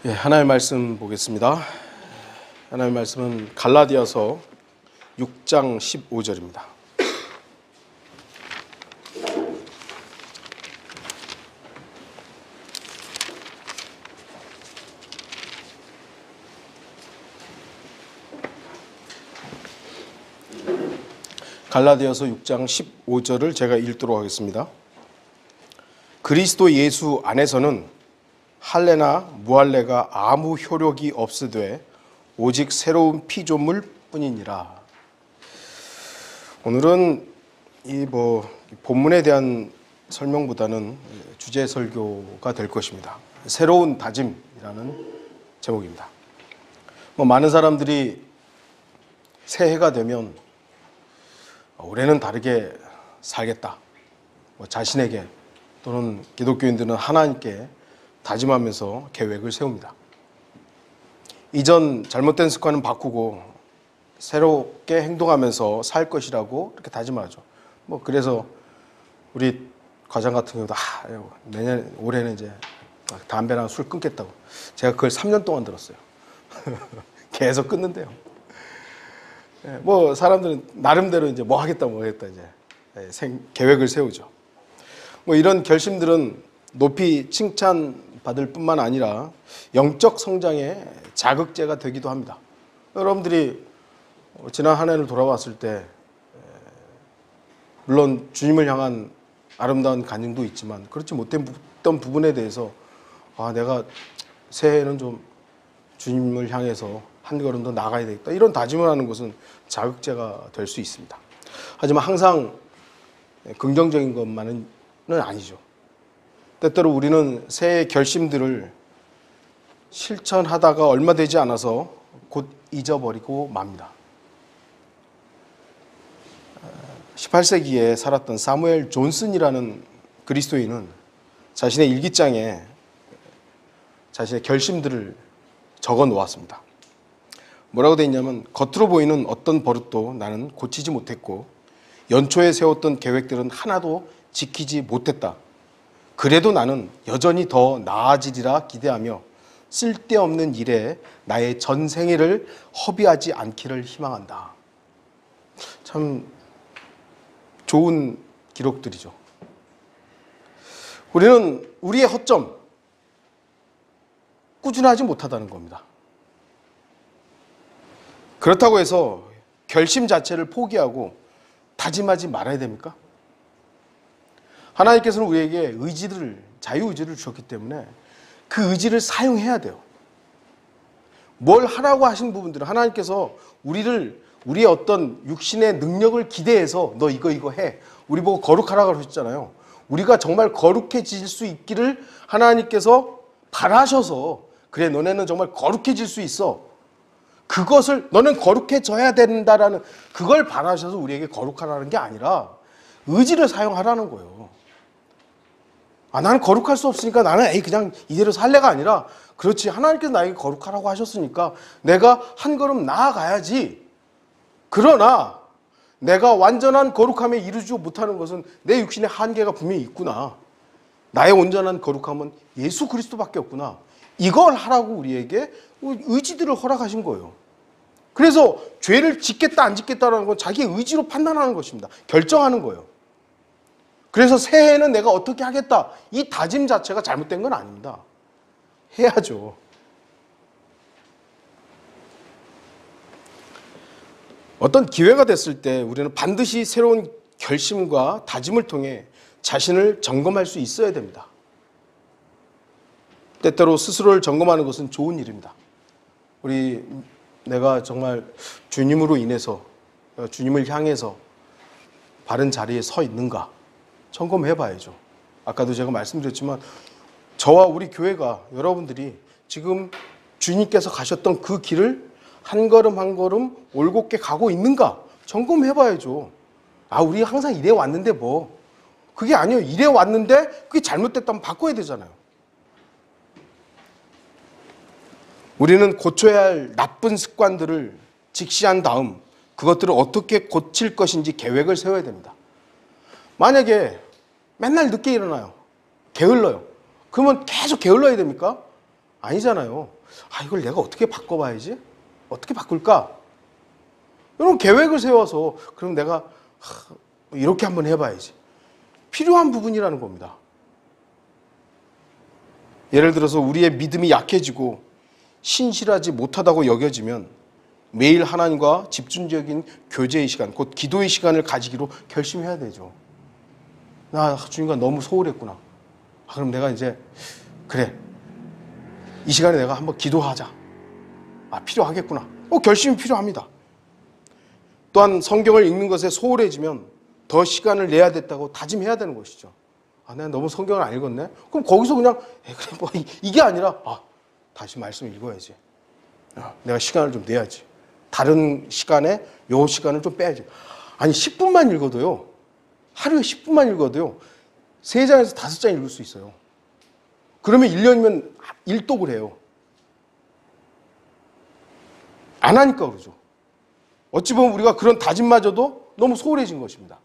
하나님의 말씀 보겠습니다. 하나님의 말씀은 갈라디아서 6장 15절입니다. 갈라디아서 6장 15절을 제가 읽도록 하겠습니다. 그리스도 예수 안에서는 할례나 무할례가 아무 효력이 없으되 오직 새로운 피조물 뿐이니라. 오늘은 본문에 대한 설명보다는 주제 설교가 될 것입니다. 새로운 다짐이라는 제목입니다. 많은 사람들이 새해가 되면 올해는 다르게 살겠다, 자신에게 또는 기독교인들은 하나님께 다짐하면서 계획을 세웁니다. 이전 잘못된 습관은 바꾸고 새롭게 행동하면서 살 것이라고 이렇게 다짐하죠. 그래서 우리 과장 같은 경우도 올해는 이제 담배랑 술 끊겠다고. 제가 그걸 3년 동안 들었어요. 계속 끊는데요. 사람들은 나름대로 이제 뭐 하겠다 이제 계획을 세우죠. 이런 결심들은 높이 칭찬받을 뿐만 아니라 영적 성장의 자극제가 되기도 합니다. 여러분들이 지난 한 해를 돌아봤을 때 물론 주님을 향한 아름다운 간증도 있지만 그렇지 못했던 부분에 대해서 내가 새해에는 좀 주님을 향해서 한 걸음 더 나아가야 되겠다, 이런 다짐을 하는 것은 자극제가 될 수 있습니다. 하지만 항상 긍정적인 것만은 아니죠. 때때로 우리는 새해 결심들을 실천하다가 얼마 되지 않아서 곧 잊어버리고 맙니다. 18세기에 살았던 사무엘 존슨이라는 그리스도인은 자신의 일기장에 자신의 결심들을 적어 놓았습니다. 뭐라고 되어 있냐면, 겉으로 보이는 어떤 버릇도 나는 고치지 못했고 연초에 세웠던 계획들은 하나도 지키지 못했다. 그래도 나는 여전히 더 나아지리라 기대하며 쓸데없는 일에 나의 전생애를 허비하지 않기를 희망한다. 참 좋은 기록들이죠. 우리는 우리의 허점, 꾸준하지 못하다는 겁니다. 그렇다고 해서 결심 자체를 포기하고 다짐하지 말아야 됩니까? 하나님께서는 우리에게 자유의지를 주셨기 때문에 그 의지를 사용해야 돼요. 뭘 하라고 하신 부분들은 하나님께서 우리의 어떤 육신의 능력을 기대해서 너 이거 해, 우리 보고 거룩하라고 하셨잖아요. 우리가 정말 거룩해질 수 있기를 하나님께서 바라셔서, 그래 너네는 정말 거룩해질 수 있어, 그것을 너는 거룩해져야 된다라는 그걸 바라셔서 우리에게 거룩하라는 게 아니라 의지를 사용하라는 거예요. 나는 거룩할 수 없으니까 나는 그냥 이대로 살래가 아니라, 그렇지, 하나님께서 나에게 거룩하라고 하셨으니까 내가 한 걸음 나아가야지. 그러나 내가 완전한 거룩함에 이르지 못하는 것은 내 육신의 한계가 분명히 있구나. 나의 온전한 거룩함은 예수 그리스도밖에 없구나. 이걸 하라고 우리에게 의지들을 허락하신 거예요. 그래서 죄를 짓겠다 안 짓겠다라는 건 자기의 의지로 판단하는 것입니다. 결정하는 거예요. 그래서 새해에는 내가 어떻게 하겠다, 이 다짐 자체가 잘못된 건 아닙니다. 해야죠. 어떤 기회가 됐을 때 우리는 반드시 새로운 결심과 다짐을 통해 자신을 점검할 수 있어야 됩니다. 때때로 스스로를 점검하는 것은 좋은 일입니다. 내가 정말 주님으로 인해서, 주님을 향해서 바른 자리에 서 있는가 점검해 봐야죠. 아까도 제가 말씀드렸지만 저와 우리 교회가, 여러분들이 지금 주님께서 가셨던 그 길을 한 걸음 한 걸음 올곧게 가고 있는가 점검해 봐야죠. 우리 항상 이래 왔는데 그게 아니에요. 이래 왔는데 그게 잘못됐다면 바꿔야 되잖아요. 우리는 고쳐야 할 나쁜 습관들을 직시한 다음 그것들을 어떻게 고칠 것인지 계획을 세워야 됩니다. 만약에 맨날 늦게 일어나요, 게을러요, 그러면 계속 게을러야 됩니까? 아니잖아요. 이걸 내가 어떻게 바꿔봐야지? 어떻게 바꿀까? 이런 계획을 세워서 그럼 내가 이렇게 한번 해봐야지. 필요한 부분이라는 겁니다. 예를 들어서 우리의 믿음이 약해지고 신실하지 못하다고 여겨지면 매일 하나님과 집중적인 교제의 시간, 곧 기도의 시간을 가지기로 결심해야 되죠. 나 주님과 너무 소홀했구나. 그럼 내가 이제 그래, 이 시간에 내가 한번 기도하자. 필요하겠구나. 결심이 필요합니다. 또한 성경을 읽는 것에 소홀해지면 더 시간을 내야 됐다고 다짐해야 되는 것이죠. 내가 너무 성경을 안 읽었네? 그럼 거기서 그냥 그래 뭐 이게 아니라 다시 말씀 읽어야지. 내가 시간을 좀 내야지. 다른 시간에 요 시간을 좀 빼야지. 10분만 읽어도요. 하루에 10분만 읽어도요. 3장에서 5장 읽을 수 있어요. 그러면 1년이면 1독을 해요. 안 하니까 그러죠. 어찌 보면 우리가 그런 다짐마저도 너무 소홀해진 것입니다.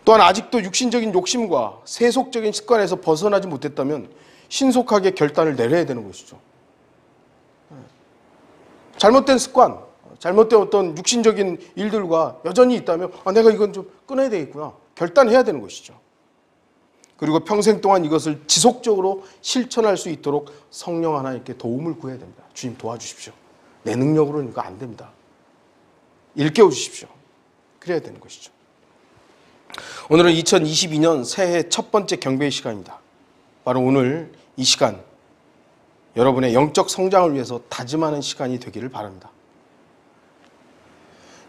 또한 아직도 육신적인 욕심과 세속적인 습관에서 벗어나지 못했다면 신속하게 결단을 내려야 되는 것이죠. 잘못된 습관, 잘못된 어떤 육신적인 일들과 여전히 있다면 내가 이건 좀 끊어야 되겠구나. 결단해야 되는 것이죠. 그리고 평생 동안 이것을 지속적으로 실천할 수 있도록 성령 하나님께 도움을 구해야 됩니다. 주님 도와주십시오. 내 능력으로는 이거 안 됩니다. 일깨워 주십시오. 그래야 되는 것이죠. 오늘은 2022년 새해 첫 번째 경배의 시간입니다. 바로 오늘 이 시간 여러분의 영적 성장을 위해서 다짐하는 시간이 되기를 바랍니다.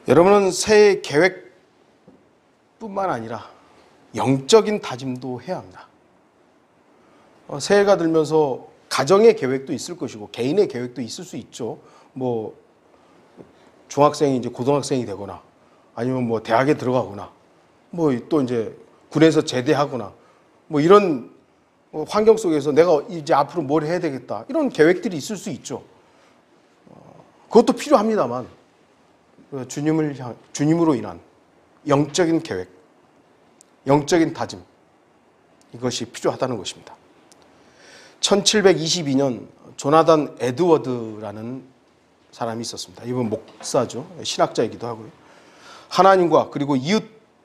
여러분은 새해 계획뿐만 아니라 영적인 다짐도 해야 합니다. 새해가 들면서 가정의 계획도 있을 것이고 개인의 계획도 있을 수 있죠. 뭐 중학생이 이제 고등학생이 되거나 아니면 뭐 대학에 들어가거나 뭐 또 이제 군에서 제대하거나 뭐 이런 환경 속에서 내가 이제 앞으로 뭘 해야 되겠다 이런 계획들이 있을 수 있죠. 그것도 필요합니다만 주님으로 인한 영적인 계획, 영적인 다짐 이것이 필요하다는 것입니다. 1722년 조나단 에드워드라는 사람이 있었습니다. 이분 목사죠. 신학자이기도 하고요. 하나님과 그리고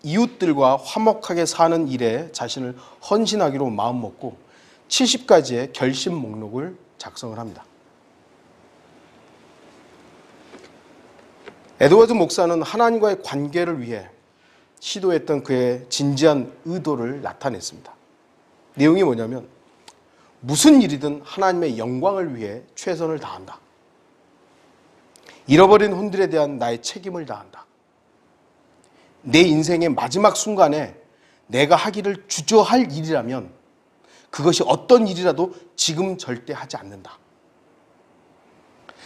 이웃들과 화목하게 사는 일에 자신을 헌신하기로 마음먹고 70가지의 결심 목록을 작성을 합니다. 에드워드 목사는 하나님과의 관계를 위해 시도했던 그의 진지한 의도를 나타냈습니다. 내용이 뭐냐면 무슨 일이든 하나님의 영광을 위해 최선을 다한다. 잃어버린 혼들에 대한 나의 책임을 다한다. 내 인생의 마지막 순간에 내가 하기를 주저할 일이라면 그것이 어떤 일이라도 지금 절대 하지 않는다.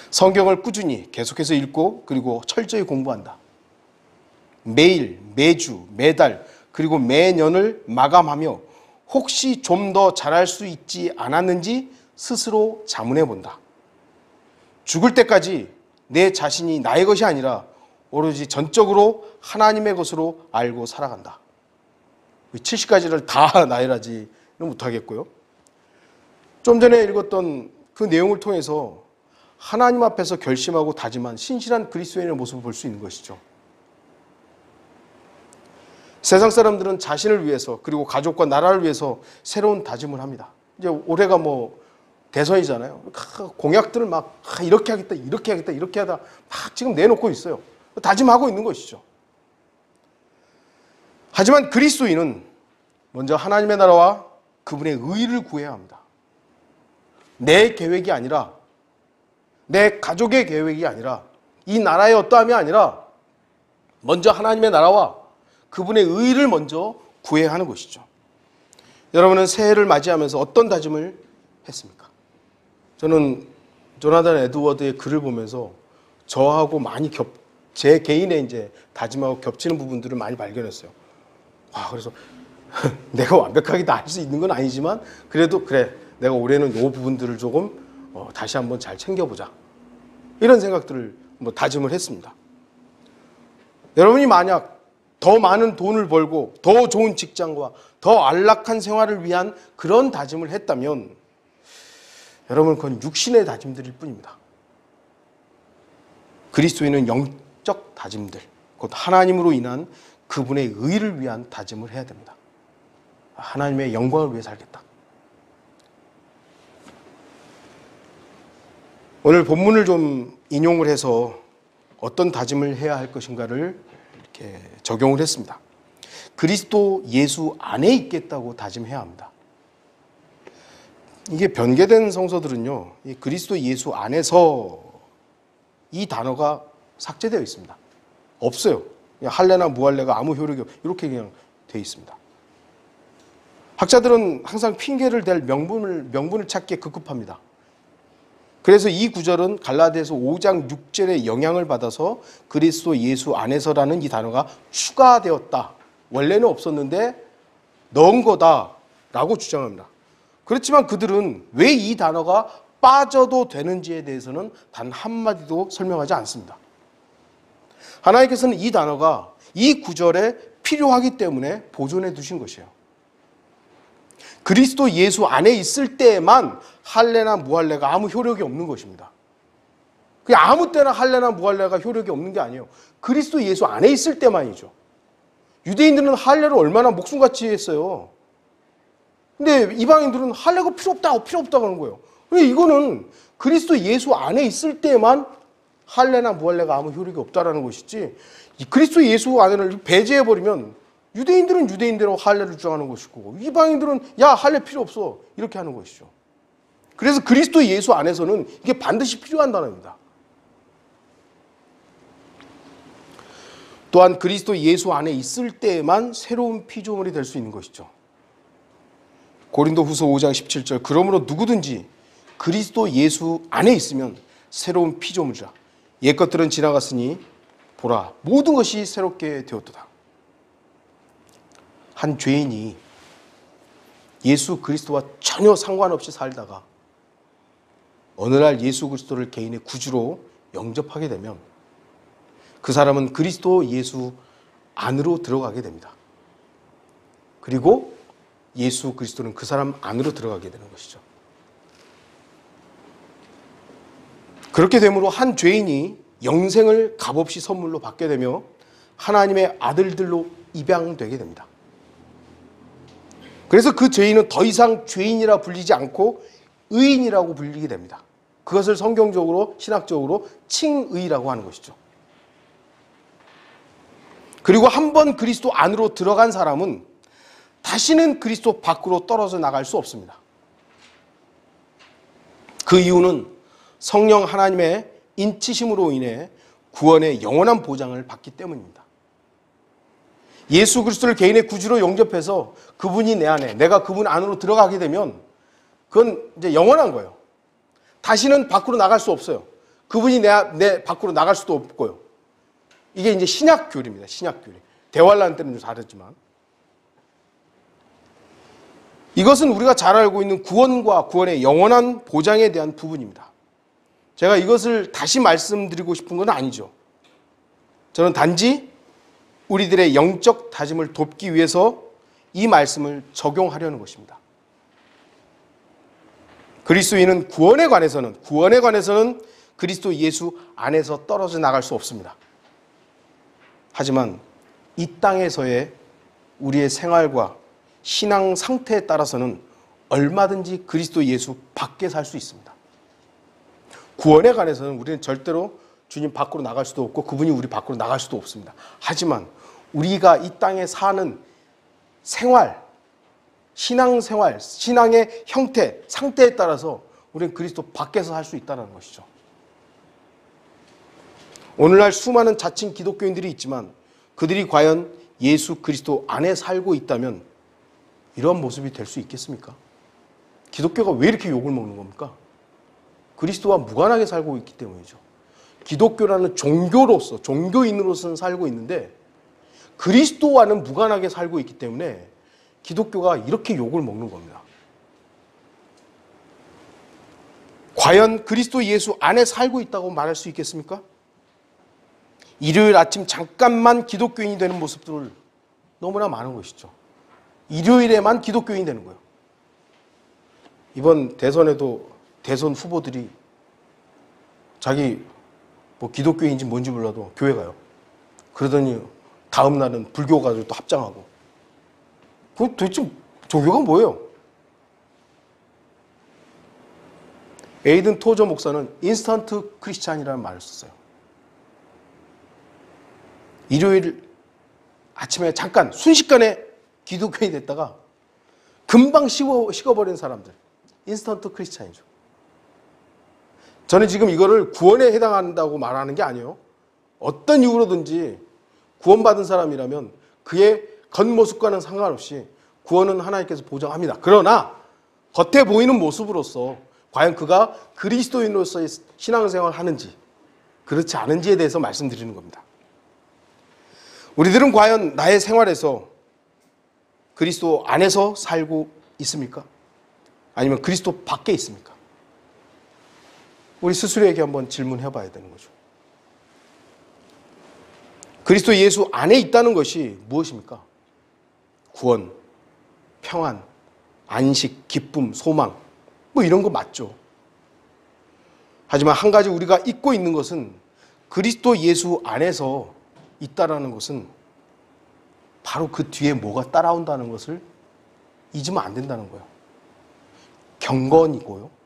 성경을 꾸준히 계속해서 읽고 그리고 철저히 공부한다. 매일, 매주, 매달 그리고 매년을 마감하며 혹시 좀 더 잘할 수 있지 않았는지 스스로 자문해 본다. 죽을 때까지 내 자신이 나의 것이 아니라 오로지 전적으로 하나님의 것으로 알고 살아간다. 70가지를 다 나열하지는 못하겠고요. 좀 전에 읽었던 그 내용을 통해서 하나님 앞에서 결심하고 다짐한 신실한 그리스도인의 모습을 볼 수 있는 것이죠. 세상 사람들은 자신을 위해서 그리고 가족과 나라를 위해서 새로운 다짐을 합니다. 이제 올해가 뭐 대선이잖아요. 공약들을 막 이렇게 하겠다, 이렇게 하겠다, 이렇게 하다 막 지금 내놓고 있어요. 다짐하고 있는 것이죠. 하지만 그리스도인은 먼저 하나님의 나라와 그분의 의를 구해야 합니다. 내 계획이 아니라 내 가족의 계획이 아니라 이 나라의 어떠함이 아니라 먼저 하나님의 나라와 그분의 의를 먼저 구해야 하는 것이죠. 여러분은 새해를 맞이하면서 어떤 다짐을 했습니까? 저는 조나단 에드워드의 글을 보면서 저하고 많이 제 개인의 이제 다짐하고 겹치는 부분들을 많이 발견했어요. 그래서 내가 완벽하게 다 할 수 있는 건 아니지만 그래도 그래 내가 올해는 이 부분들을 조금 다시 한번 잘 챙겨보자 이런 생각들을 다짐을 했습니다. 여러분이 만약 더 많은 돈을 벌고 더 좋은 직장과 더 안락한 생활을 위한 그런 다짐을 했다면 여러분, 그건 육신의 다짐들일 뿐입니다. 그리스도인은 영적 다짐들, 곧 하나님으로 인한 그분의 의를 위한 다짐을 해야 됩니다. 하나님의 영광을 위해 살겠다. 오늘 본문을 좀 인용을 해서 어떤 다짐을 해야 할 것인가를 이렇게 적용을 했습니다. 그리스도 예수 안에 있겠다고 다짐해야 합니다. 이게 변개된 성서들은요, 이 그리스도 예수 안에서 이 단어가 삭제되어 있습니다. 없어요. 그냥 할례나 무할례가 아무 효력이 없, 이렇게 그냥 되어 있습니다. 학자들은 항상 핑계를 댈 명분을 찾기에 급급합니다. 그래서 이 구절은 갈라디아서 5장 6절의 영향을 받아서 그리스도 예수 안에서라는 이 단어가 추가되었다. 원래는 없었는데 넣은 거다라고 주장합니다. 그렇지만 그들은 왜 이 단어가 빠져도 되는지에 대해서는 단 한마디도 설명하지 않습니다. 하나님께서는 이 단어가 이 구절에 필요하기 때문에 보존해 두신 것이에요. 그리스도 예수 안에 있을 때에만 할례나 무할례가 아무 효력이 없는 것입니다. 그냥 아무 때나 할례나 무할례가 효력이 없는 게 아니에요. 그리스도 예수 안에 있을 때만이죠. 유대인들은 할례를 얼마나 목숨같이 했어요. 근데 이방인들은 할례가 필요 없다고 하는 거예요. 이거는 그리스도 예수 안에 있을 때만 할례나 무할례가 아무 효력이 없다라는 것이지, 그리스도 예수 안에를 배제해버리면 유대인들은 유대인대로 할례를 주장하는 것이고 이방인들은 야 할례 필요 없어 이렇게 하는 것이죠. 그래서 그리스도 예수 안에서는 이게 반드시 필요한 단어입니다. 또한 그리스도 예수 안에 있을 때에만 새로운 피조물이 될 수 있는 것이죠. 고린도후서 5장 17절 그러므로 누구든지 그리스도 예수 안에 있으면 새로운 피조물이라 옛 것들은 지나갔으니 보라 모든 것이 새롭게 되었도다. 한 죄인이 예수 그리스도와 전혀 상관없이 살다가 어느 날 예수 그리스도를 개인의 구주로 영접하게 되면 그 사람은 그리스도 예수 안으로 들어가게 됩니다. 그리고 예수 그리스도는 그 사람 안으로 들어가게 되는 것이죠. 그렇게 되므로 한 죄인이 영생을 값없이 선물로 받게 되며 하나님의 아들들로 입양되게 됩니다. 그래서 그 죄인은 더 이상 죄인이라 불리지 않고 의인이라고 불리게 됩니다. 그것을 성경적으로 신학적으로 칭의라고 하는 것이죠. 그리고 한 번 그리스도 안으로 들어간 사람은 다시는 그리스도 밖으로 떨어져 나갈 수 없습니다. 그 이유는 성령 하나님의 인치심으로 인해 구원의 영원한 보장을 받기 때문입니다. 예수 그리스도를 개인의 구주로 영접해서 그분이 내 안에, 내가 그분 안으로 들어가게 되면 그건 이제 영원한 거예요. 다시는 밖으로 나갈 수 없어요. 그분이 내 밖으로 나갈 수도 없고요. 이게 이제 신약 교리입니다. 신약 교리. 대환란 때는 좀 다르지만. 이것은 우리가 잘 알고 있는 구원과 구원의 영원한 보장에 대한 부분입니다. 제가 이것을 다시 말씀드리고 싶은 건 아니죠. 저는 단지 우리들의 영적 다짐을 돕기 위해서 이 말씀을 적용하려는 것입니다. 그리스도인은 구원에 관해서는 그리스도 예수 안에서 떨어져 나갈 수 없습니다. 하지만 이 땅에서의 우리의 생활과 신앙 상태에 따라서는 얼마든지 그리스도 예수 밖에 살 수 있습니다. 구원에 관해서는 우리는 절대로 주님 밖으로 나갈 수도 없고 그분이 우리 밖으로 나갈 수도 없습니다. 하지만 우리가 이 땅에 사는 생활, 신앙생활, 신앙의 형태, 상태에 따라서 우리는 그리스도 밖에서 살 수 있다는 것이죠. 오늘날 수많은 자칭 기독교인들이 있지만 그들이 과연 예수 그리스도 안에 살고 있다면 이런 모습이 될 수 있겠습니까? 기독교가 왜 이렇게 욕을 먹는 겁니까? 그리스도와 무관하게 살고 있기 때문이죠. 기독교라는 종교로서, 종교인으로서는 살고 있는데 그리스도와는 무관하게 살고 있기 때문에 기독교가 이렇게 욕을 먹는 겁니다. 과연 그리스도 예수 안에 살고 있다고 말할 수 있겠습니까? 일요일 아침 잠깐만 기독교인이 되는 모습들을 너무나 많은 것이죠. 일요일에만 기독교인이 되는 거예요. 이번 대선에도 대선 후보들이 자기 뭐 기독교인지 뭔지 몰라도 교회 가요. 그러더니 다음 날은 불교 가지고 또 합장하고. 그 도대체 종교가 뭐예요? 에이든 토저 목사는 인스턴트 크리스찬이라는 말을 썼어요. 일요일 아침에 잠깐 순식간에 기독교인이 됐다가 금방 식어버린 사람들, 인스턴트 크리스찬이죠. 저는 지금 이거를 구원에 해당한다고 말하는 게 아니에요. 어떤 이유로든지 구원받은 사람이라면 그의 겉모습과는 상관없이 구원은 하나님께서 보장합니다. 그러나 겉에 보이는 모습으로서 과연 그가 그리스도인으로서의 신앙생활을 하는지 그렇지 않은지에 대해서 말씀드리는 겁니다. 우리들은 과연 나의 생활에서 그리스도 안에서 살고 있습니까? 아니면 그리스도 밖에 있습니까? 우리 스스로에게 한번 질문해 봐야 되는 거죠. 그리스도 예수 안에 있다는 것이 무엇입니까? 구원, 평안, 안식, 기쁨, 소망 뭐 이런 거 맞죠. 하지만 한 가지 우리가 잊고 있는 것은 그리스도 예수 안에서 있다라는 것은 바로 그 뒤에 뭐가 따라온다는 것을 잊으면 안 된다는 거예요. 경건이고요.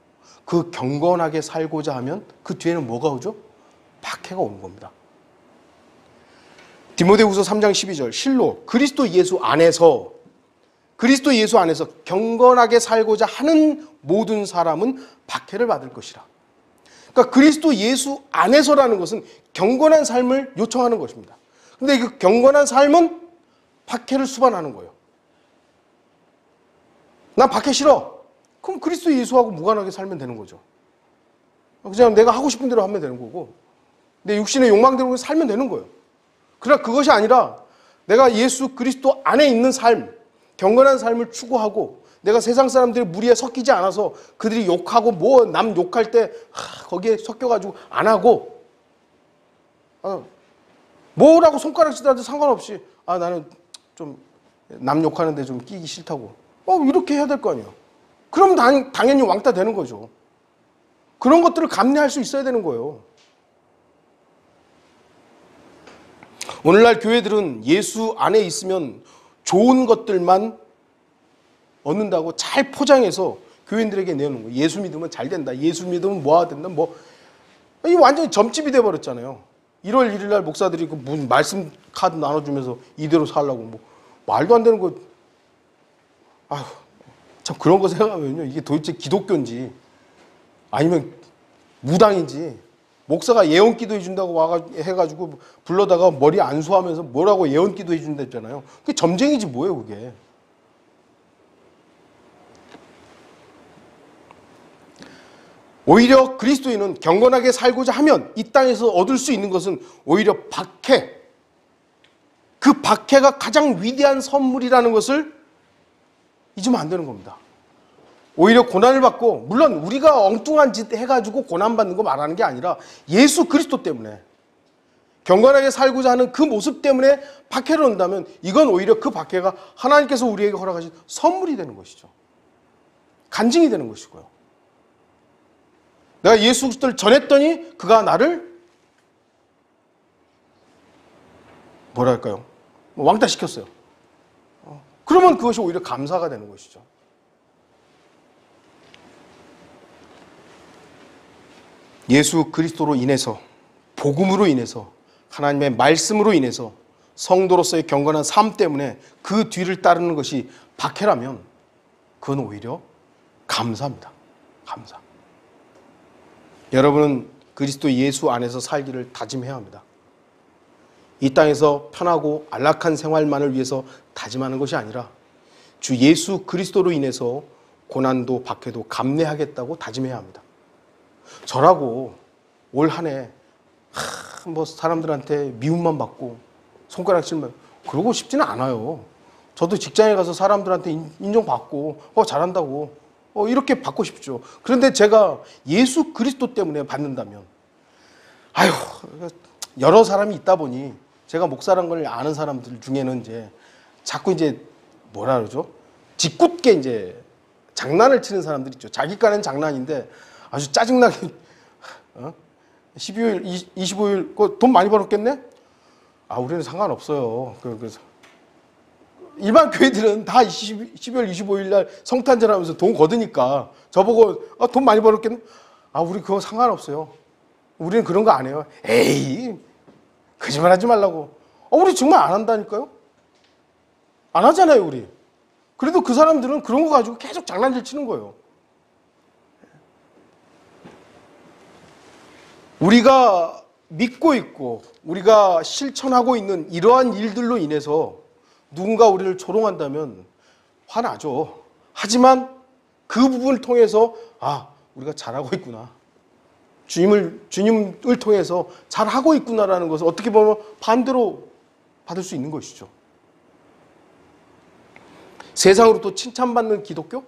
그 경건하게 살고자 하면 그 뒤에는 뭐가 오죠? 박해가 오는 겁니다. 디모데후서 3장 12절 실로 그리스도 예수 안에서 경건하게 살고자 하는 모든 사람은 박해를 받을 것이라. 그러니까 그리스도 예수 안에서라는 것은 경건한 삶을 요청하는 것입니다. 근데 그 경건한 삶은 박해를 수반하는 거예요. 난 박해 싫어. 그럼 그리스도 예수하고 무관하게 살면 되는 거죠. 그냥 내가 하고 싶은 대로 하면 되는 거고 내 육신의 욕망대로 살면 되는 거예요. 그러나 그것이 아니라 내가 예수 그리스도 안에 있는 삶, 경건한 삶을 추구하고 내가 세상 사람들의 무리에 섞이지 않아서 그들이 욕하고 뭐 남 욕할 때 거기에 섞여가지고 안 하고 뭐라고 손가락 치더라도 상관없이 나는 좀 남 욕하는데 좀 끼기 싫다고 이렇게 해야 될 거 아니에요. 그럼 당연히 왕따 되는 거죠. 그런 것들을 감내할 수 있어야 되는 거예요. 오늘날 교회들은 예수 안에 있으면 좋은 것들만 얻는다고 잘 포장해서 교인들에게 내놓는 거예요. 예수 믿으면 잘 된다. 예수 믿으면 뭐가 된다. 이 완전히 점집이 돼버렸잖아요. 1월 1일 날 목사들이 그 무슨 말씀 카드 나눠주면서 이대로 살라고 말도 안 되는 거. 참 그런 거 생각하면요. 이게 도대체 기독교인지 아니면 무당인지 목사가 예언 기도 해준다고 해가지고 불러다가 머리 안수하면서 뭐라고 예언 기도 해준다 했잖아요. 그게 점쟁이지 뭐예요 그게. 오히려 그리스도인은 경건하게 살고자 하면 이 땅에서 얻을 수 있는 것은 오히려 박해. 그 박해가 가장 위대한 선물이라는 것을 잊으면 안 되는 겁니다. 오히려 고난을 받고 물론 우리가 엉뚱한 짓 해가지고 고난받는 거 말하는 게 아니라 예수 그리스도 때문에 경건하게 살고자 하는 그 모습 때문에 박해를 온다면 이건 오히려 그 박해가 하나님께서 우리에게 허락하신 선물이 되는 것이죠. 간증이 되는 것이고요. 내가 예수 그리스도를 전했더니 그가 나를 뭐랄까요? 왕따 시켰어요. 그러면 그것이 오히려 감사가 되는 것이죠. 예수 그리스도로 인해서 복음으로 인해서 하나님의 말씀으로 인해서 성도로서의 경건한 삶 때문에 그 뒤를 따르는 것이 박해라면 그건 오히려 감사입니다. 감사. 여러분은 그리스도 예수 안에서 살기를 다짐해야 합니다. 이 땅에서 편하고 안락한 생활만을 위해서 다짐하는 것이 아니라 주 예수 그리스도로 인해서 고난도 박해도 감내하겠다고 다짐해야 합니다. 저라고 올 한 해 사람들한테 미움만 받고 손가락 칠만 그러고 싶지는 않아요. 저도 직장에 가서 사람들한테 인정받고 잘한다고 이렇게 받고 싶죠. 그런데 제가 예수 그리스도 때문에 받는다면 여러 사람이 있다 보니 제가 목사란 걸 아는 사람들 중에는 이제 자꾸 뭐라 그러죠? 짓궂게 장난을 치는 사람들 있죠. 자기 깐엔 장난인데 아주 짜증나게 12일, 25일 돈 많이 벌었겠네? 우리는 상관없어요. 그래서 일반 교회들은 다 12월 25일 날 성탄절 하면서 돈 거두니까 저보고 돈 많이 벌었겠네? 우리 그거 상관없어요. 우리는 그런 거 안 해요. 에이, 거짓말 하지 말라고. 우리 정말 안 한다니까요? 안 하잖아요, 우리. 그래도 그 사람들은 그런 거 가지고 계속 장난질 치는 거예요. 우리가 믿고 있고 우리가 실천하고 있는 이러한 일들로 인해서 누군가 우리를 조롱한다면 화나죠. 하지만 그 부분을 통해서 우리가 잘하고 있구나. 주님을 통해서 잘하고 있구나라는 것을 어떻게 보면 반대로 받을 수 있는 것이죠. 세상으로부터 칭찬받는 기독교?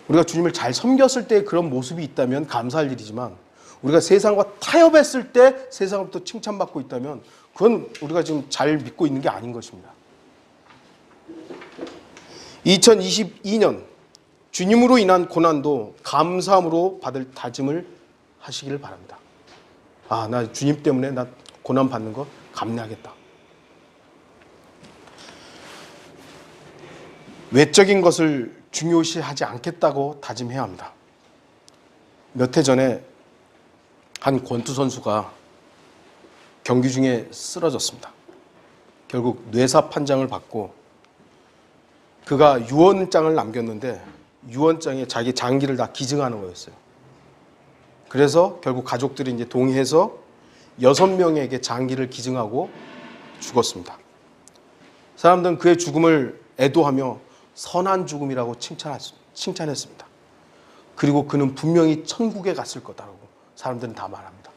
우리가 주님을 잘 섬겼을 때 그런 모습이 있다면 감사할 일이지만 우리가 세상과 타협했을 때 세상으로부터 칭찬받고 있다면 그건 우리가 지금 잘 믿고 있는 게 아닌 것입니다. 2022년 주님으로 인한 고난도 감사함으로 받을 다짐을 하시기를 바랍니다. 나 주님 때문에 나 고난 받는 거 감내하겠다. 외적인 것을 중요시하지 않겠다고 다짐해야 합니다. 몇 해 전에 한 권투 선수가 경기 중에 쓰러졌습니다. 결국 뇌사 판정을 받고 그가 유언장을 남겼는데 유언장에 자기 장기를 다 기증하는 거였어요. 그래서 결국 가족들이 이제 동의해서 6명에게 장기를 기증하고 죽었습니다. 사람들은 그의 죽음을 애도하며 선한 죽음이라고 칭찬했습니다. 그리고 그는 분명히 천국에 갔을 거다라고 사람들은 다 말합니다.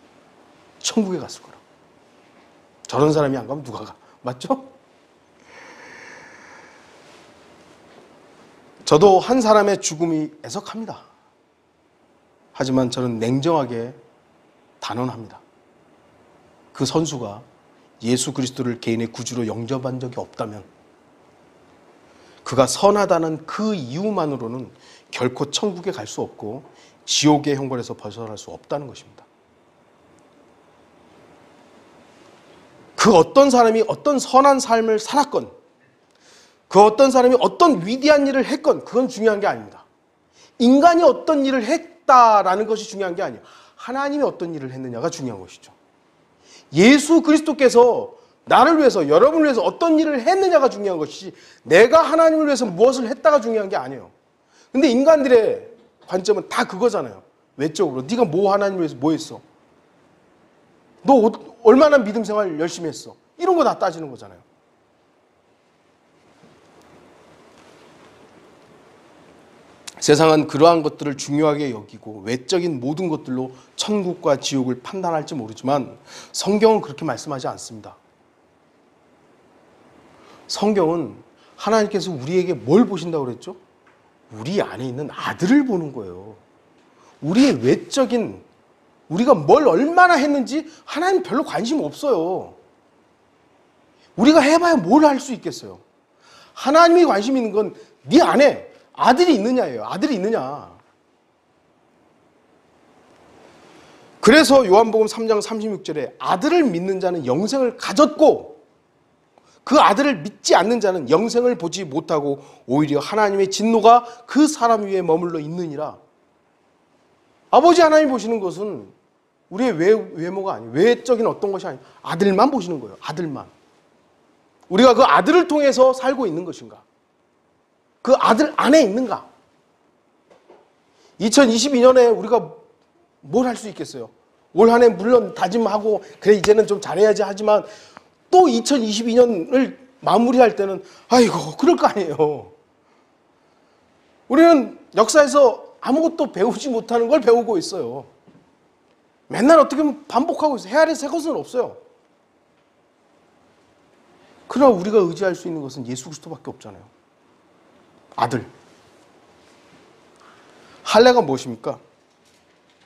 천국에 갔을 거라고. 저런 사람이 안 가면 누가 가? 맞죠? 저도 한 사람의 죽음이 애석합니다. 하지만 저는 냉정하게 단언합니다. 그 선수가 예수 그리스도를 개인의 구주로 영접한 적이 없다면 그가 선하다는 그 이유만으로는 결코 천국에 갈 수 없고 지옥의 형벌에서 벗어날 수 없다는 것입니다. 그 어떤 사람이 어떤 선한 삶을 살았건 그 어떤 사람이 어떤 위대한 일을 했건 그건 중요한 게 아닙니다. 인간이 어떤 일을 했다라는 것이 중요한 게 아니에요. 하나님이 어떤 일을 했느냐가 중요한 것이죠. 예수 그리스도께서 나를 위해서 여러분을 위해서 어떤 일을 했느냐가 중요한 것이지 내가 하나님을 위해서 무엇을 했다가 중요한 게 아니에요. 근데 인간들의 관점은 다 그거잖아요. 외적으로 네가 뭐 하나님을 위해서 뭐 했어? 너 얼마나 믿음 생활 열심히 했어? 이런 거 다 따지는 거잖아요. 세상은 그러한 것들을 중요하게 여기고 외적인 모든 것들로 천국과 지옥을 판단할지 모르지만 성경은 그렇게 말씀하지 않습니다. 성경은 하나님께서 우리에게 뭘 보신다고 그랬죠? 우리 안에 있는 아들을 보는 거예요. 우리의 외적인 우리가 뭘 얼마나 했는지 하나님 별로 관심 없어요. 우리가 해봐야 뭘 할 수 있겠어요. 하나님이 관심 있는 건 네 안에 아들이 있느냐예요. 아들이 있느냐. 그래서 요한복음 3장 36절에 아들을 믿는 자는 영생을 가졌고 그 아들을 믿지 않는 자는 영생을 보지 못하고 오히려 하나님의 진노가 그 사람 위에 머물러 있느니라. 아버지 하나님 보시는 것은 우리의 외모가 아니에요. 외적인 어떤 것이 아니에요. 아들만 보시는 거예요. 아들만. 우리가 그 아들을 통해서 살고 있는 것인가? 그 아들 안에 있는가? 2022년에 우리가 뭘 할 수 있겠어요? 올 한 해 물론 다짐하고 그래 이제는 좀 잘해야지 하지만 또 2022년을 마무리할 때는 아이고 그럴 거 아니에요. 우리는 역사에서 아무것도 배우지 못하는 걸 배우고 있어요. 맨날 어떻게 보면 반복하고 있어요. 헤아릴 새 것은 없어요. 그러나 우리가 의지할 수 있는 것은 예수 그리스도밖에 없잖아요. 아들. 할례가 무엇입니까?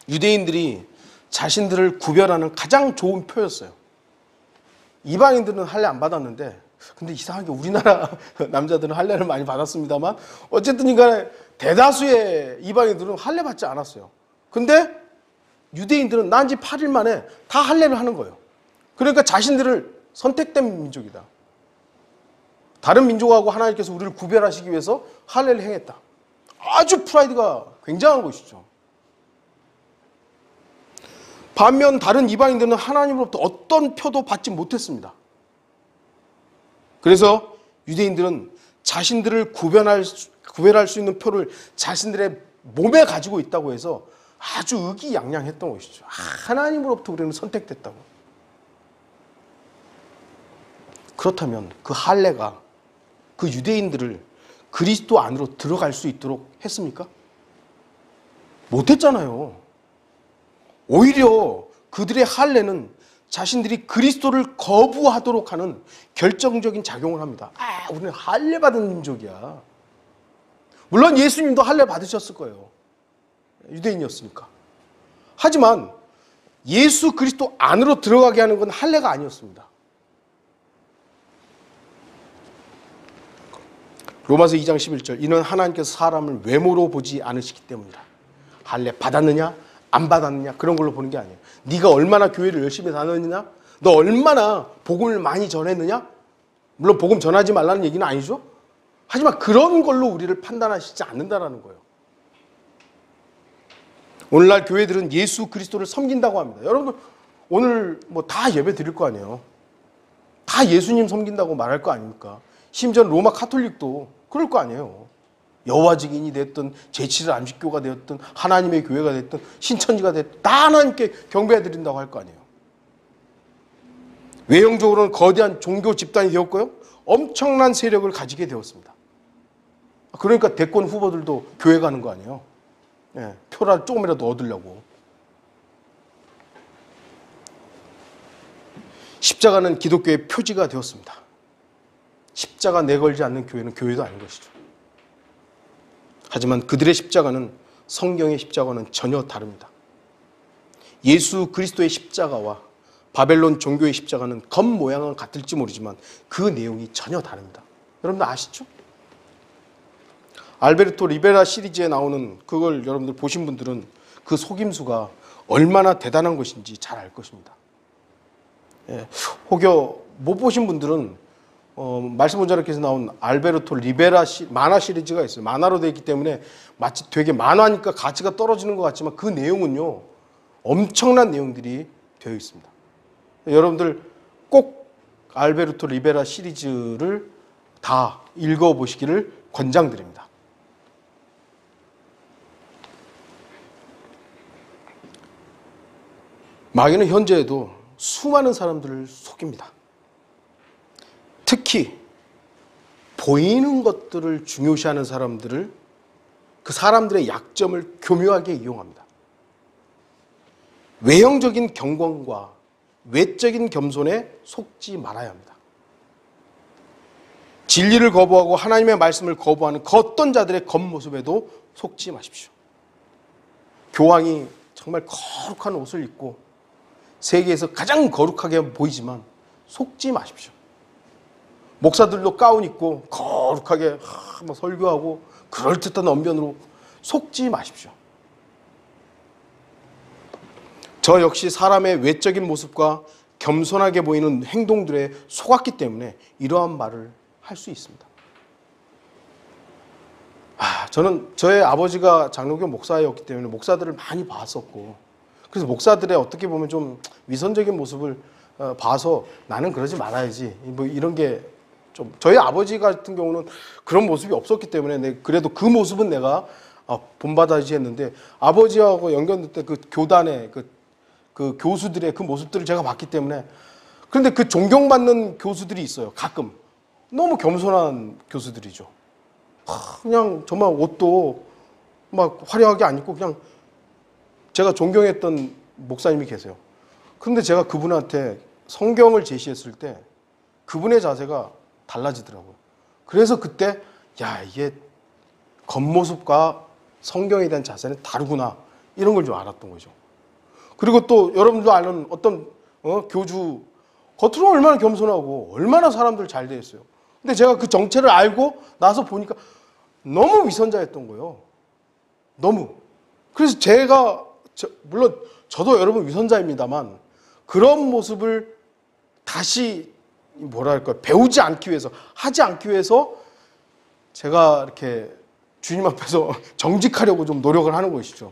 유대인들이 자신들을 구별하는 가장 좋은 표였어요. 이방인들은 할례 안 받았는데 근데 이상하게 우리나라 남자들은 할례를 많이 받았습니다만 어쨌든 간에 대다수의 이방인들은 할례 받지 않았어요. 근데 유대인들은 난 지 8일 만에 다 할례를 하는 거예요. 그러니까 자신들을 선택된 민족이다. 다른 민족하고 하나님께서 우리를 구별하시기 위해서 할례를 행했다. 아주 프라이드가 굉장한 것이죠. 반면 다른 이방인들은 하나님으로부터 어떤 표도 받지 못했습니다. 그래서 유대인들은 자신들을 구별할 수 있는 표를 자신들의 몸에 가지고 있다고 해서 아주 의기양양했던 것이죠. 하나님으로부터 우리는 선택됐다고. 그렇다면 그 할례가 그 유대인들을 그리스도 안으로 들어갈 수 있도록 했습니까? 못했잖아요. 오히려 그들의 할례는 자신들이 그리스도를 거부하도록 하는 결정적인 작용을 합니다. 우리는 할례 받은 민족이야. 물론 예수님도 할례 받으셨을 거예요. 유대인이었으니까. 하지만 예수 그리스도 안으로 들어가게 하는 건 할례가 아니었습니다. 로마서 2장 11절 이는 하나님께서 사람을 외모로 보지 않으시기 때문이라. 할례 받았느냐 안 받았느냐 그런 걸로 보는 게 아니에요. 네가 얼마나 교회를 열심히 다녔느냐, 너 얼마나 복음을 많이 전했느냐. 물론 복음 전하지 말라는 얘기는 아니죠. 하지만 그런 걸로 우리를 판단하시지 않는다라는 거예요. 오늘날 교회들은 예수 그리스도를 섬긴다고 합니다. 여러분 오늘 뭐 다 예배 드릴 거 아니에요. 다 예수님 섬긴다고 말할 거 아닙니까? 심지어 로마 카톨릭도 그럴 거 아니에요. 여호와 증인이 됐든 제7일 안식교가 되었든 하나님의 교회가 됐든 신천지가 됐든 다 하나님께 경배해 드린다고 할 거 아니에요. 외형적으로는 거대한 종교 집단이 되었고요. 엄청난 세력을 가지게 되었습니다. 그러니까 대권 후보들도 교회 가는 거 아니에요. 네, 표라도 조금이라도 얻으려고. 십자가는 기독교의 표지가 되었습니다. 십자가 내걸지 않는 교회는 교회도 아닌 것이죠. 하지만 그들의 십자가는 성경의 십자가는 전혀 다릅니다. 예수 그리스도의 십자가와 바벨론 종교의 십자가는 겉모양은 같을지 모르지만 그 내용이 전혀 다릅니다. 여러분들 아시죠? 알베르토 리베라 시리즈에 나오는 그걸 여러분들 보신 분들은 그 속임수가 얼마나 대단한 것인지 잘 알 것입니다. 혹여 못 보신 분들은 말씀 원자로께서 나온 알베르토 리베라 만화 시리즈가 있어요. 만화로 되어 있기 때문에 마치 되게 만화니까 가치가 떨어지는 것 같지만 그 내용은요 엄청난 내용들이 되어 있습니다. 여러분들 꼭 알베르토 리베라 시리즈를 다 읽어보시기를 권장드립니다. 마귀는 현재에도 수많은 사람들을 속입니다. 특히 보이는 것들을 중요시하는 사람들을 그 사람들의 약점을 교묘하게 이용합니다. 외형적인 경건과 외적인 겸손에 속지 말아야 합니다. 진리를 거부하고 하나님의 말씀을 거부하는 그 어떤 자들의 겉모습에도 속지 마십시오. 교황이 정말 거룩한 옷을 입고 세계에서 가장 거룩하게 보이지만 속지 마십시오. 목사들도 가운 입고 거룩하게 설교하고 그럴듯한 언변으로 속지 마십시오. 저 역시 사람의 외적인 모습과 겸손하게 보이는 행동들에 속았기 때문에 이러한 말을 할 수 있습니다. 저는 저의 아버지가 장로교 목사였기 때문에 목사들을 많이 봤었고 그래서 목사들의 어떻게 보면 좀 위선적인 모습을 봐서 나는 그러지 말아야지 뭐 이런 게 좀 저희 아버지 같은 경우는 그런 모습이 없었기 때문에 그래도 그 모습은 내가 본받아야지 했는데 아버지하고 연결될 때 그 교단의 그 교수들의 그 모습들을 제가 봤기 때문에 그런데 그 존경받는 교수들이 있어요. 가끔 너무 겸손한 교수들이죠. 그냥 정말 옷도 막 화려하게 안 입고 그냥 제가 존경했던 목사님이 계세요. 그런데 제가 그분한테 성경을 제시했을 때 그분의 자세가 달라지더라고요. 그래서 그때 이게 겉모습과 성경에 대한 자세는 다르구나 이런 걸 좀 알았던 거죠. 그리고 또 여러분도 아는 어떤 교주 겉으로 얼마나 겸손하고 얼마나 사람들 잘 돼 있어요. 근데 제가 그 정체를 알고 나서 보니까 너무 위선자였던 거예요. 너무. 그래서 제가 물론 저도 여러분 위선자입니다만 그런 모습을 다시 뭐랄까 배우지 않기 위해서 하지 않기 위해서 제가 이렇게 주님 앞에서 정직하려고 좀 노력을 하는 것이죠.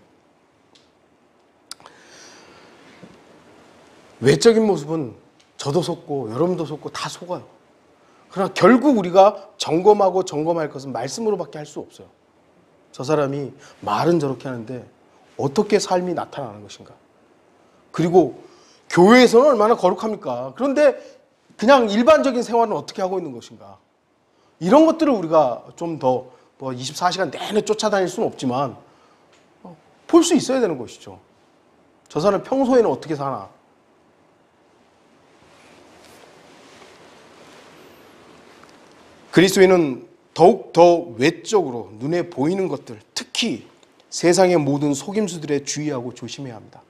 외적인 모습은 저도 속고 여러분도 속고 다 속아요. 그러나 결국 우리가 점검하고 점검할 것은 말씀으로밖에 할 수 없어요. 저 사람이 말은 저렇게 하는데 어떻게 삶이 나타나는 것인가. 그리고 교회에서는 얼마나 거룩합니까? 그런데 그냥 일반적인 생활은 어떻게 하고 있는 것인가. 이런 것들을 우리가 좀 더 24시간 내내 쫓아다닐 수는 없지만 볼 수 있어야 되는 것이죠. 저 사람 평소에는 어떻게 사나. 그리스도인은 더욱 더 외적으로 눈에 보이는 것들, 특히 세상의 모든 속임수들에 주의하고 조심해야 합니다.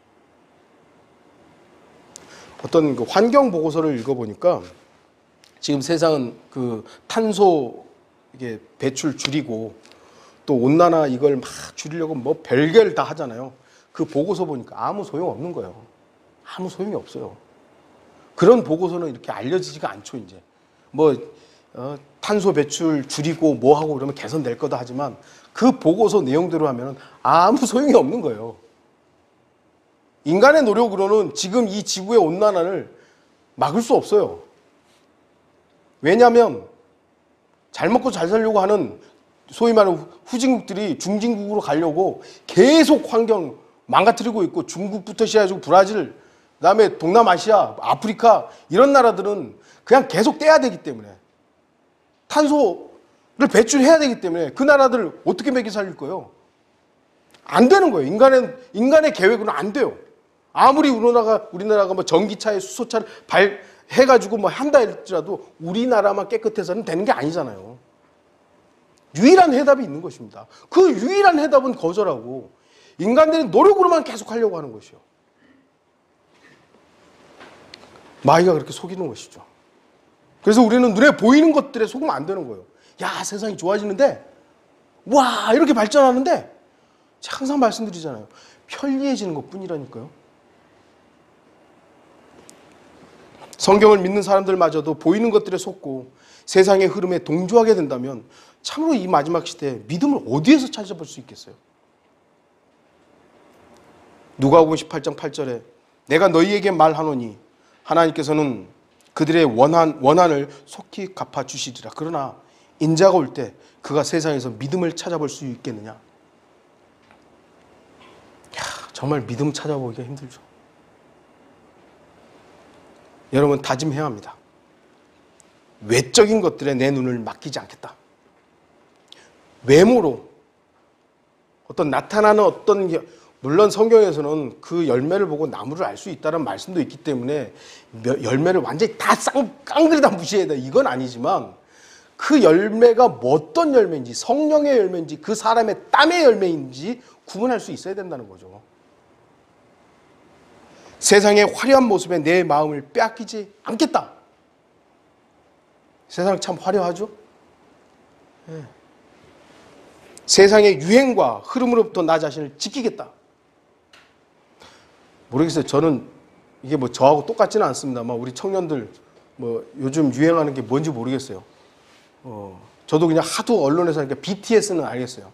어떤 그 환경 보고서를 읽어보니까 지금 세상은 그 탄소 이게 배출 줄이고 또 온난화 이걸 막 줄이려고 뭐 별개를 다 하잖아요. 그 보고서 보니까 아무 소용 없는 거예요. 아무 소용이 없어요. 그런 보고서는 이렇게 알려지지가 않죠. 이제 뭐 탄소 배출 줄이고 뭐 하고 그러면 개선될 거다 하지만 그 보고서 내용대로 하면 아무 소용이 없는 거예요. 인간의 노력으로는 지금 이 지구의 온난화를 막을 수 없어요. 왜냐하면 잘 먹고 잘 살려고 하는 소위 말하는 후진국들이 중진국으로 가려고 계속 환경 망가뜨리고 있고 중국부터 시작해서 브라질, 그다음에 동남아시아, 아프리카 이런 나라들은 그냥 계속 떼야 되기 때문에 탄소를 배출해야 되기 때문에 그 나라들을 어떻게 먹여 살릴 거예요? 안 되는 거예요. 인간의 계획으로는 안 돼요. 아무리 우리나라가 뭐 전기차에 수소차를 해가지고 뭐 한다 할지라도 우리나라만 깨끗해서는 되는 게 아니잖아요. 유일한 해답이 있는 것입니다. 그 유일한 해답은 거절하고 인간들이 노력으로만 계속 하려고 하는 것이요. 마귀가 그렇게 속이는 것이죠. 그래서 우리는 눈에 보이는 것들에 속으면 안 되는 거예요. 야, 세상이 좋아지는데, 와, 이렇게 발전하는데, 항상 말씀드리잖아요. 편리해지는 것 뿐이라니까요. 성경을 믿는 사람들마저도 보이는 것들에 속고 세상의 흐름에 동조하게 된다면 참으로 이 마지막 시대에 믿음을 어디에서 찾아볼 수 있겠어요? 누가복음 18장 8절에 내가 너희에게 말하노니 하나님께서는 그들의 원한을 속히 갚아주시리라. 그러나 인자가 올 때 그가 세상에서 믿음을 찾아볼 수 있겠느냐? 정말 믿음 찾아보기가 힘들죠. 여러분 다짐해야 합니다. 외적인 것들에 내 눈을 맡기지 않겠다. 외모로 어떤 나타나는 어떤 물론 성경에서는 그 열매를 보고 나무를 알 수 있다는 말씀도 있기 때문에 열매를 완전히 다 깡그리 다 무시해야 돼. 이건 아니지만 그 열매가 뭐 어떤 열매인지 성령의 열매인지 그 사람의 땀의 열매인지 구분할 수 있어야 된다는 거죠. 세상의 화려한 모습에 내 마음을 빼앗기지 않겠다. 세상 참 화려하죠? 네. 세상의 유행과 흐름으로부터 나 자신을 지키겠다. 모르겠어요. 저는 이게 뭐 저하고 똑같지는 않습니다만 우리 청년들 뭐 요즘 유행하는 게 뭔지 모르겠어요. 저도 그냥 하도 언론에서 하니까 BTS는 알겠어요.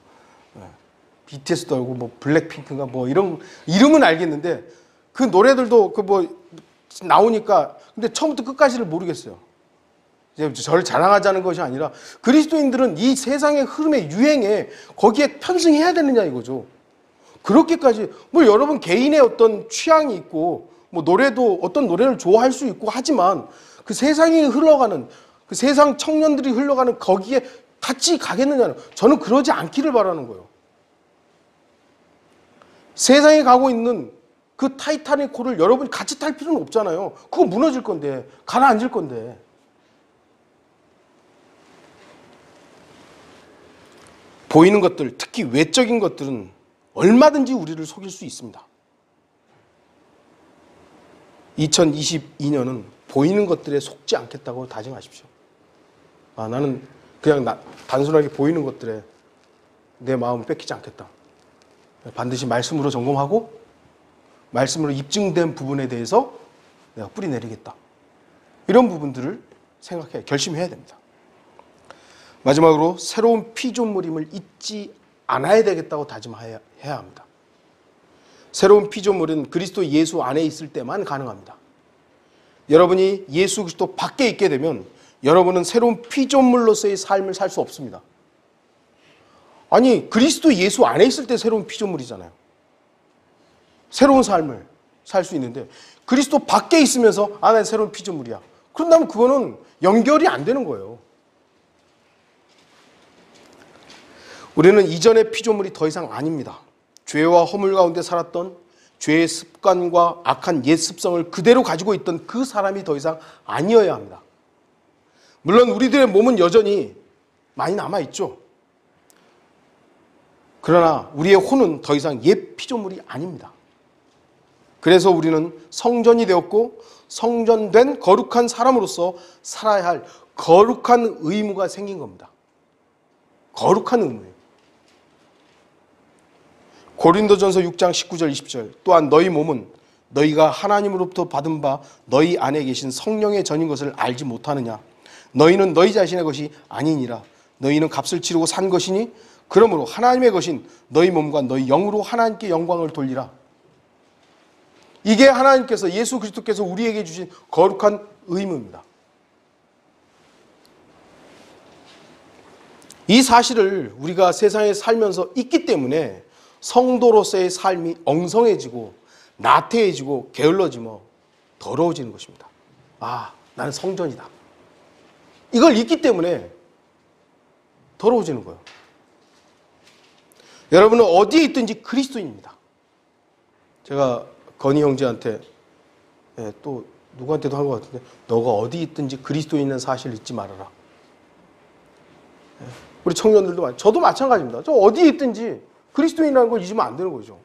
BTS도 알고 뭐 블랙핑크인가 뭐 이런 이름은 알겠는데 그 노래들도 그 뭐 나오니까 근데 처음부터 끝까지를 모르겠어요. 이제 저를 자랑하자는 것이 아니라 그리스도인들은 이 세상의 흐름의 유행에 거기에 편승해야 되느냐 이거죠. 그렇게까지 뭐 여러분 개인의 어떤 취향이 있고 뭐 노래도 어떤 노래를 좋아할 수 있고 하지만 그 세상이 흘러가는 그 세상 청년들이 흘러가는 거기에 같이 가겠느냐는 저는 그러지 않기를 바라는 거예요. 세상에 가고 있는 그 타이타닉 호를 여러분이 같이 탈 필요는 없잖아요. 그거 무너질 건데 가라앉을 건데. 보이는 것들, 특히 외적인 것들은 얼마든지 우리를 속일 수 있습니다. 2022년은 보이는 것들에 속지 않겠다고 다짐하십시오. 나는 그냥 단순하게 보이는 것들에 내 마음을 뺏기지 않겠다. 반드시 말씀으로 점검하고 말씀으로 입증된 부분에 대해서 내가 뿌리 내리겠다. 이런 부분들을 생각해야, 결심해야 됩니다. 마지막으로 새로운 피조물임을 잊지 않아야 되겠다고 다짐해야 합니다. 새로운 피조물은 그리스도 예수 안에 있을 때만 가능합니다. 여러분이 예수 그리스도 밖에 있게 되면 여러분은 새로운 피조물로서의 삶을 살 수 없습니다. 아니, 그리스도 예수 안에 있을 때 새로운 피조물이잖아요. 새로운 삶을 살 수 있는데 그리스도 밖에 있으면서 난 새로운 피조물이야. 그런다면 그거는 연결이 안 되는 거예요. 우리는 이전의 피조물이 더 이상 아닙니다. 죄와 허물 가운데 살았던 죄의 습관과 악한 옛 습성을 그대로 가지고 있던 그 사람이 더 이상 아니어야 합니다. 물론 우리들의 몸은 여전히 많이 남아있죠. 그러나 우리의 혼은 더 이상 옛 피조물이 아닙니다. 그래서 우리는 성전이 되었고 성전된 거룩한 사람으로서 살아야 할 거룩한 의무가 생긴 겁니다. 거룩한 의무예요. 고린도전서 6장 19절 20절 또한 너희 몸은 너희가 하나님으로부터 받은 바 너희 안에 계신 성령의 전인 것을 알지 못하느냐. 너희는 너희 자신의 것이 아니니라. 너희는 값을 치르고 산 것이니 그러므로 하나님의 것인 너희 몸과 너희 영으로 하나님께 영광을 돌리라. 이게 하나님께서 예수 그리스도께서 우리에게 주신 거룩한 의무입니다. 이 사실을 우리가 세상에 살면서 있기 때문에 성도로서의 삶이 엉성해지고 나태해지고 게을러지며 더러워지는 것입니다. 나는 성전이다. 이걸 잊기 때문에 더러워지는 거예요. 여러분은 어디에 있든지 그리스도인입니다. 제가 건희 형제한테 또 누구한테도 한 것 같은데 너가 어디 있든지 그리스도인은 사실 잊지 말아라. 우리 청년들도 저도 마찬가지입니다. 저 어디에 있든지 그리스도인이라는 걸 잊으면 안 되는 거죠.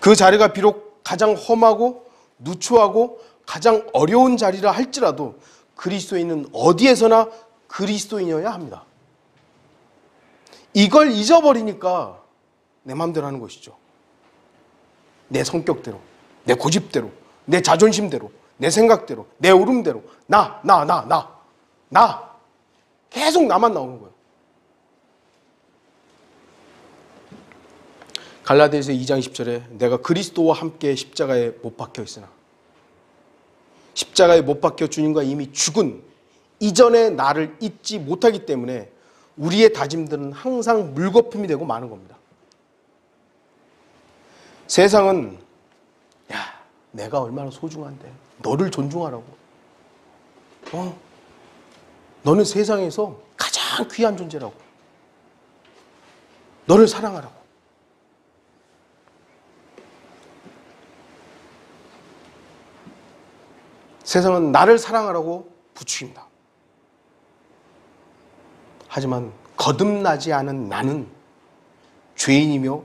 그 자리가 비록 가장 험하고 누추하고 가장 어려운 자리라 할지라도 그리스도인은 어디에서나 그리스도인이어야 합니다. 이걸 잊어버리니까 내 마음대로 하는 것이죠. 내 성격대로, 내 고집대로, 내 자존심대로, 내 생각대로, 내 울음대로 나 계속 나만 나오는 거예요. 갈라디아서 2장 10절에 내가 그리스도와 함께 십자가에 못 박혀 있으나 십자가에 못 박혀 주님과 이미 죽은 이전의 나를 잊지 못하기 때문에 우리의 다짐들은 항상 물거품이 되고 마는 겁니다. 세상은 내가 얼마나 소중한데 너를 존중하라고. 너는 세상에서 가장 귀한 존재라고. 너를 사랑하라고. 세상은 나를 사랑하라고 부추깁니다. 하지만 거듭나지 않은 나는 죄인이며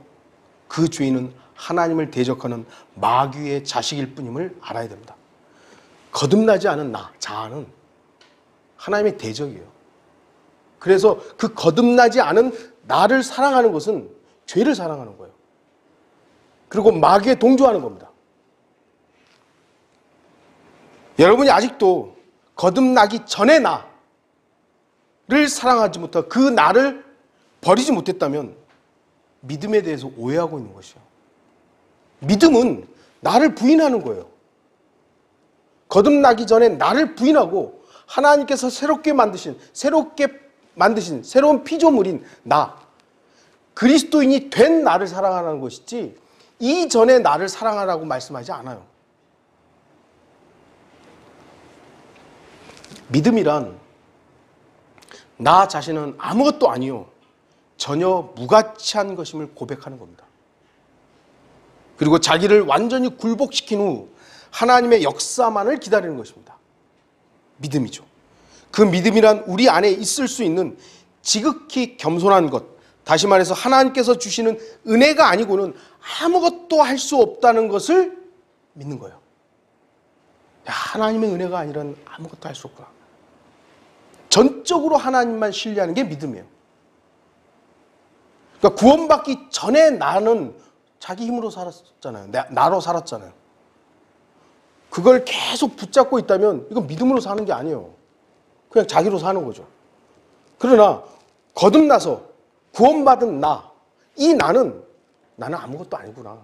그 죄인은 하나님을 대적하는 마귀의 자식일 뿐임을 알아야 됩니다. 거듭나지 않은 나, 자아는 하나님의 대적이에요. 그래서 그 거듭나지 않은 나를 사랑하는 것은 죄를 사랑하는 거예요. 그리고 마귀에 동조하는 겁니다. 여러분이 아직도 거듭나기 전의 나를 사랑하지 못하고 그 나를 버리지 못했다면 믿음에 대해서 오해하고 있는 것이요. 믿음은 나를 부인하는 거예요. 거듭나기 전에 나를 부인하고 하나님께서 새롭게 만드신 새로운 피조물인 나, 그리스도인이 된 나를 사랑하라는 것이지 이전의 나를 사랑하라고 말씀하지 않아요. 믿음이란 나 자신은 아무것도 아니요 전혀 무가치한 것임을 고백하는 겁니다. 그리고 자기를 완전히 굴복시킨 후 하나님의 역사만을 기다리는 것입니다. 믿음이죠. 그 믿음이란 우리 안에 있을 수 있는 지극히 겸손한 것, 다시 말해서 하나님께서 주시는 은혜가 아니고는 아무것도 할 수 없다는 것을 믿는 거예요. 하나님의 은혜가 아니란 아무것도 할 수 없구나. 전적으로 하나님만 신뢰하는 게 믿음이에요. 그러니까 구원받기 전에 나는 자기 힘으로 살았잖아요. 나로 살았잖아요. 그걸 계속 붙잡고 있다면 이건 믿음으로 사는 게 아니에요. 그냥 자기로 사는 거죠. 그러나 거듭나서 구원받은 이 나는 아무것도 아니구나.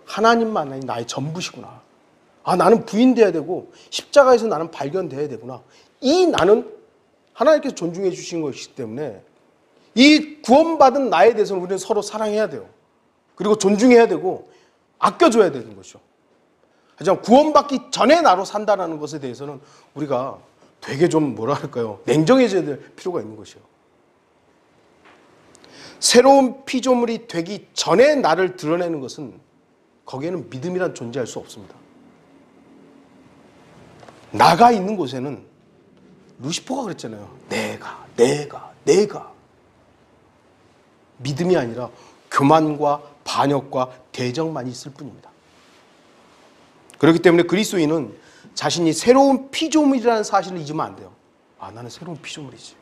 하나님만이 나의 전부시구나. 나는 부인돼야 되고 십자가에서 나는 발견돼야 되구나. 이 나는 하나님께서 존중해 주신 것이기 때문에 이 구원받은 나에 대해서는 우리는 서로 사랑해야 돼요. 그리고 존중해야 되고 아껴줘야 되는 것이죠. 하지만 구원받기 전에 나로 산다는 것에 대해서는 우리가 되게 좀 냉정해져야 될 필요가 있는 것이에요. 새로운 피조물이 되기 전에 나를 드러내는 것은 거기에는 믿음이란 존재할 수 없습니다. 나가 있는 곳에는 루시퍼가 그랬잖아요. 내가. 믿음이 아니라 교만과 반역과 대적만 있을 뿐입니다. 그렇기 때문에 그리스도인은 자신이 새로운 피조물이라는 사실을 잊으면 안 돼요. 나는 새로운 피조물이지.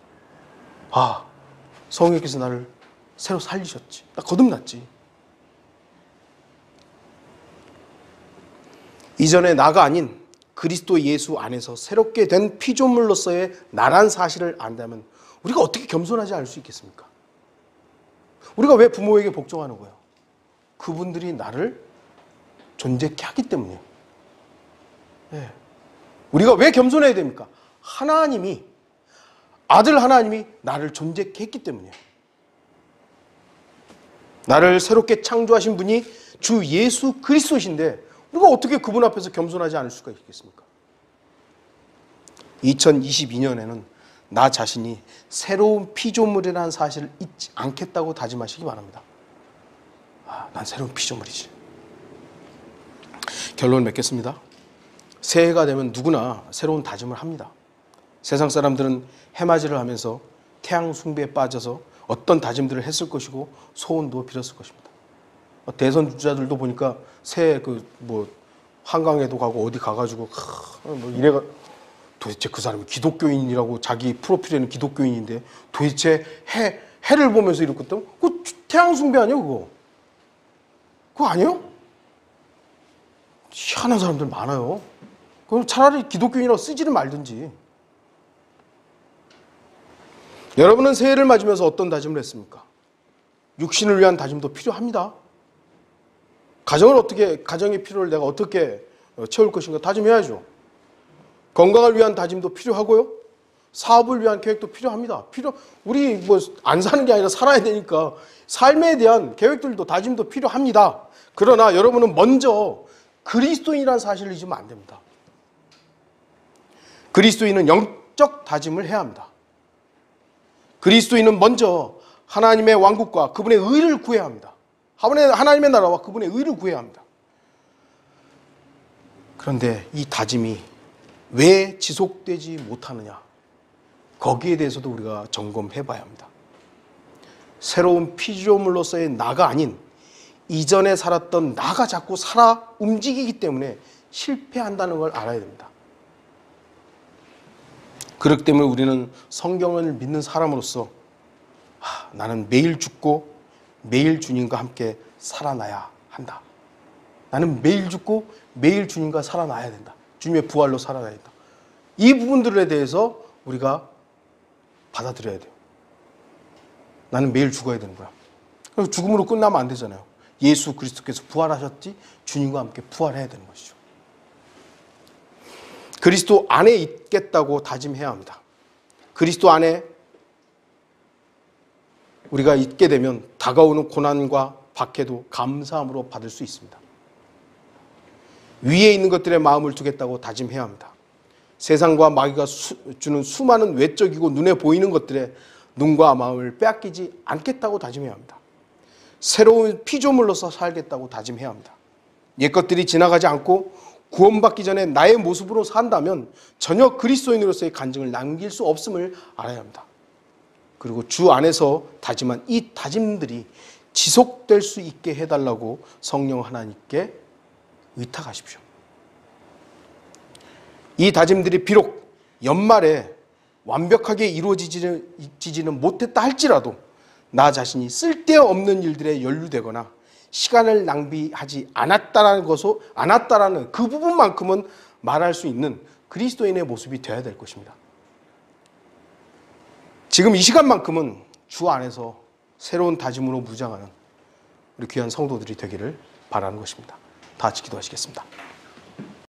성령께서 나를 새로 살리셨지. 나 거듭났지. 이전의 나가 아닌 그리스도 예수 안에서 새롭게 된 피조물로서의 나란 사실을 안다면 우리가 어떻게 겸손하지 않을 수 있겠습니까? 우리가 왜 부모에게 복종하는 거예요? 그분들이 나를 존재케 하기 때문이에요. 우리가 왜 겸손해야 됩니까? 아들 하나님이 나를 존재케 했기 때문이에요. 나를 새롭게 창조하신 분이 주 예수 그리스도신데 우리가 어떻게 그분 앞에서 겸손하지 않을 수가 있겠습니까? 2022년에는 나 자신이 새로운 피조물이라는 사실을 잊지 않겠다고 다짐하시기 바랍니다. 난 새로운 피조물이지. 결론을 맺겠습니다. 새해가 되면 누구나 새로운 다짐을 합니다. 세상 사람들은 해맞이를 하면서 태양 숭배에 빠져서 어떤 다짐들을 했을 것이고 소원도 빌었을 것입니다. 대선 주자들도 보니까 새해 한강에도 가고 어디 가가지고 이래가 도대체 그 사람이 기독교인이라고 자기 프로필에는 기독교인인데 도대체 해를 보면서 이렇게 했다고? 그거 태양 숭배 아니에요, 그거 아니에요? 희한한 사람들 많아요. 그럼 차라리 기독교인이라고 쓰지를 말든지. 여러분은 새해를 맞으면서 어떤 다짐을 했습니까? 육신을 위한 다짐도 필요합니다. 가정의 필요를 내가 어떻게 채울 것인가 다짐해야죠. 건강을 위한 다짐도 필요하고요. 사업을 위한 계획도 필요합니다. 우리 안 사는 게 아니라 살아야 되니까 삶에 대한 계획들도 다짐도 필요합니다. 그러나 여러분은 먼저 그리스도인이라는 사실을 잊으면 안 됩니다. 그리스도인은 영적 다짐을 해야 합니다. 그리스도인은 먼저 하나님의 왕국과 그분의 의를 구해야 합니다. 하나님의 나라와 그분의 의를 구해야 합니다. 그런데 이 다짐이 왜 지속되지 못하느냐? 거기에 대해서도 우리가 점검해 봐야 합니다. 새로운 피조물로서의 나가 아닌 이전에 살았던 나가 자꾸 살아 움직이기 때문에 실패한다는 걸 알아야 됩니다. 그렇기 때문에 우리는 성경을 믿는 사람으로서 나는 매일 죽고 매일 주님과 함께 살아나야 한다. 나는 매일 죽고 매일 주님과 살아나야 된다. 주님의 부활로 살아나야 된다. 이 부분들에 대해서 우리가 받아들여야 돼요. 나는 매일 죽어야 되는 거야. 그래서 죽음으로 끝나면 안 되잖아요. 예수 그리스도께서 부활하셨지 주님과 함께 부활해야 되는 것이죠. 그리스도 안에 있겠다고 다짐해야 합니다. 그리스도 안에 우리가 있게 되면 다가오는 고난과 박해도 감사함으로 받을 수 있습니다. 위에 있는 것들에 마음을 두겠다고 다짐해야 합니다. 세상과 마귀가 주는 수많은 외적이고 눈에 보이는 것들에 눈과 마음을 빼앗기지 않겠다고 다짐해야 합니다. 새로운 피조물로서 살겠다고 다짐해야 합니다. 옛것들이 지나가지 않고 구원받기 전에 나의 모습으로 산다면 전혀 그리스도인으로서의 간증을 남길 수 없음을 알아야 합니다. 그리고 주 안에서 다짐한 이 다짐들이 지속될 수 있게 해달라고 성령 하나님께 의탁하십시오. 이 다짐들이 비록 연말에 완벽하게 이루어지지는 못했다 할지라도 나 자신이 쓸데없는 일들에 연루되거나 시간을 낭비하지 않았다라는 그 부분만큼은 말할 수 있는 그리스도인의 모습이 되어야 될 것입니다. 지금 이 시간만큼은 주 안에서 새로운 다짐으로 무장하는 우리 귀한 성도들이 되기를 바라는 것입니다. 다 같이 기도하시겠습니다.